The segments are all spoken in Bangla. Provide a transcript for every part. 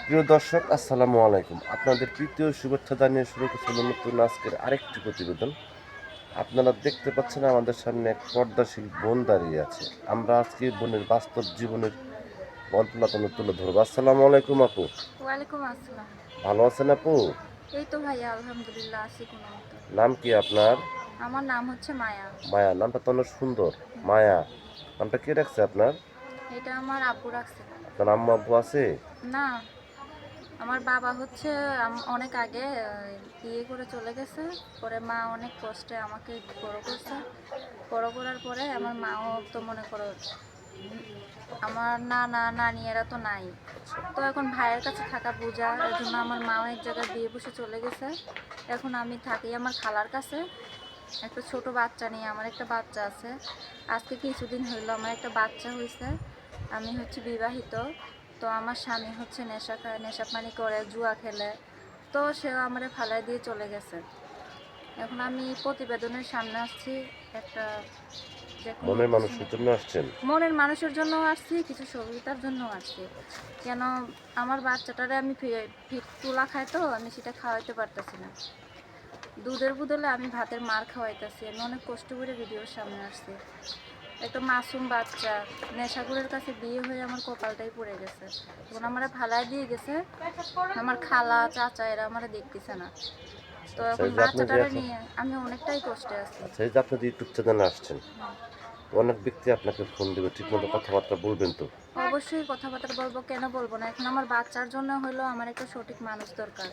প্রিয় দর্শক, আসসালামু আলাইকুম। আপনাদের প্রীতীয় শুভেচ্ছা জানিয়ে শুরু করছি নতুন আজকের আরেকটি প্রতিবেদন। আপনারা দেখতে পাচ্ছেন আমাদের সামনে এক পর্দাশীল বোন দাঁড়িয়ে আছে। আমরা আজকে বোনের বাস্তব জীবনের গল্পটা আপনাদের তুলে ধরবো। আসসালামু আলাইকুম আপু। ওয়ালাইকুম আসসালাম। ভালো আছেন আপু? এই তো ভাইয়া আলহামদুলিল্লাহ আছি কোনো মতো। নাম কি আপনার? আমার নাম হচ্ছে মায়া। মায়া। নামটা তো অনেক সুন্দর। হুম, মায়া নামটা কে রাখছে আপনার? এটা আমার আব্বু রাখছে। আপনার আম্মু আব্বু আছে? না, আমার বাবা হচ্ছে অনেক আগে বিয়ে করে চলে গেছে। পরে মা অনেক কষ্টে আমাকে বড় করছে। বড় করার পরে আমার মাও তো মনে করো আমার নানা নানি এরা তো নাই। আচ্ছা তো এখন ভাইয়ের কাছে থাকা বোঝা, এর জন্য আমার মাও এক জায়গায় বিয়ে বসে চলে গেছে। এখন আমি থাকি আমার খালার কাছে। একটা ছোট বাচ্চা নিয়ে, আমার একটা বাচ্চা আছে। আজকে কিছুদিন হইলো আমার একটা বাচ্চা হয়েছে। আমি হচ্ছে বিবাহিত। তো আমার স্বামী হচ্ছে নেশা খায়, নেশা পানি করে, জুয়া খেলে। তো সেও আমারে ফালাই দিয়ে চলে গেছে। এখন আমি প্রতিবেদনের সামনে আসছি একটা যে কোনো মনের কিছু মানুষের নিয়ে। জন্য আসছেন? মনের মানুষের জন্য আসছি, কিছু সহযোগিতার জন্য আসছি। আচ্ছা কেন আমার বাচ্চাটারে আমি ফিট তুলা খাই, তো আমি সেটা খাওয়াইতে পারতেছি না। দুধের বদলে আমি ভাতের মার খাওয়াইতেছি। আমি অনেক কষ্ট করে ভিডিওর সামনে আসছি। একটা মাসুম বাচ্চা, নেশাখোরের কাছে বিয়ে হয়ে আমার কপালটাই পড়ে গেছে। এখন আচ্ছা আমারে ফালাই দিয়ে গেছে। আমার খালা চাচা এরা আমারে দেখতেছে না। আচ্ছা তো আচ্ছা এখন এই যে আপনি যে বাচ্চাটারে এখন নিয়ে আমি অনেকটাই কষ্টে আছি। আচ্ছা এই যে আপনি যে ইউটিউব চ্যানেলে আসছেন, অনেক ব্যক্তি আপনাকে ফোন দেবে, ঠিকমতো কথাবার্তা বলবেন তো? অবশ্যই কথাবার্তা বলবো, কেন বলবো না। এখন আমার বাচ্চার জন্য হলো আমার একটা সঠিক মানুষ দরকার।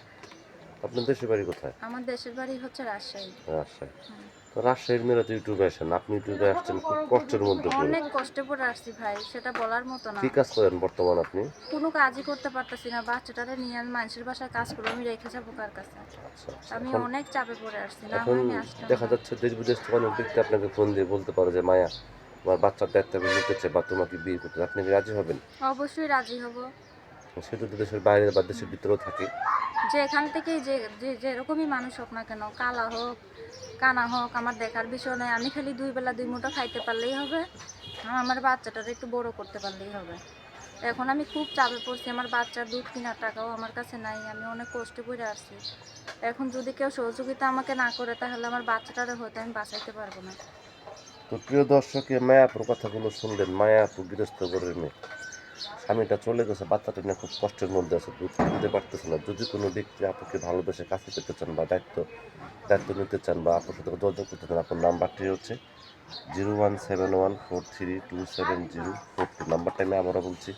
আপনার দেশের বাড়ি কোথায়? আমার দেশের বাড়ি হচ্ছে রাজশাহী। রাজশাহী। হুম। তো রাজশাহীর মেয়েরা তো ইউটিউবে আসেন, আপনি ইউটিউবে আসছেন খুব কষ্টের মধ্যে পড়ে। অনেক কষ্টে পড়ে আসছি ভাই, সেটা বলার মতো না। কি কাজ করেন বর্তমান আপনি? কোনো কাজই করতে পারতেছি না। বাচ্চাটারে নিয়ে আমি মানুষের বাসায় কাজ করবো, আমি রেখে যাবো কার কাছে? আচ্ছা আচ্ছা আমি এখন অনেক চাপে পড়ে আসছি, না এখন হয় আমি আসতাম দেখা না। যাচ্ছে দেশ বিদেশ থেকে অনেক ব্যক্তি আপনাকে ফোন দিয়ে বলতে পারে যে মায়া, তোমার বাচ্চার দায়িত্ব আমি নিতে চাই বা তোমাকে বিয়ে করতে চাই। আপনি কি রাজি হবেন? অবশ্যই রাজি হব। সে যদি দেশের বাইরে বা হুম। দেশের ভিতরেও থাকে। যে এখান থেকেই যে যে যেরকমই মানুষ হোক না কেন, কালা হোক কানা হোক, আমার দেখার বিষয় নয়। আমি খালি দুই বেলা দুই মুঠো খাইতে পারলেই হবে। আমার বাচ্চাটারে একটু বড় করতে পারলেই হবে। এখন আমি খুব চাপে পড়ছি, আমার বাচ্চার দুধ কেনার টাকাও আমার কাছে নাই। আমি অনেক কষ্টে পড়ে আসছি। এখন যদি কেউ সহযোগিতা আমাকে না করে, তাহলে আমার বাচ্চাটারে হয়তো আমি বাঁচাইতে পারবো না। তো প্রিয় দর্শকে মায়াপুর কথাগুলো শুনলেন। মায়াপু গৃহস্থ ঘরের মেয়ে, স্বামীটা চলে গেছে, বাচ্চাটা নিয়ে খুব কষ্টের মধ্যে আছে, দুধ কিনতে পারতেছে না। যদি কোনো ব্যক্তি আপুকে ভালোবেসে কাছে পেতে চান বা দায়িত্ব দায়িত্ব নিতে চান বা আপুর সাথে যোগাযোগ করতে চান, আপনার নাম্বারটি হচ্ছে 0171432704 নাম্বারটা আমি আবারও বলছি,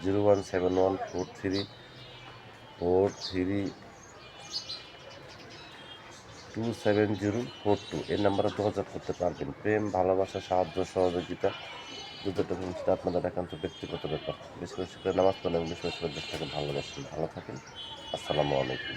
0171432704 এই নাম্বারে যোগাযোগ করতে পারবেন। প্রেম, ভালোবাসা, সাহায্য, সহযোগিতা যতটা সেটা আপনাদের একান্ত ব্যক্তিগত ব্যাপার। বেশি বেশি করে নামাজ পড়েন, বেশি বেশি করে দেশটাকে ভালোবাসেন। ভালো থাকেন। আসসালামু আলাইকুম।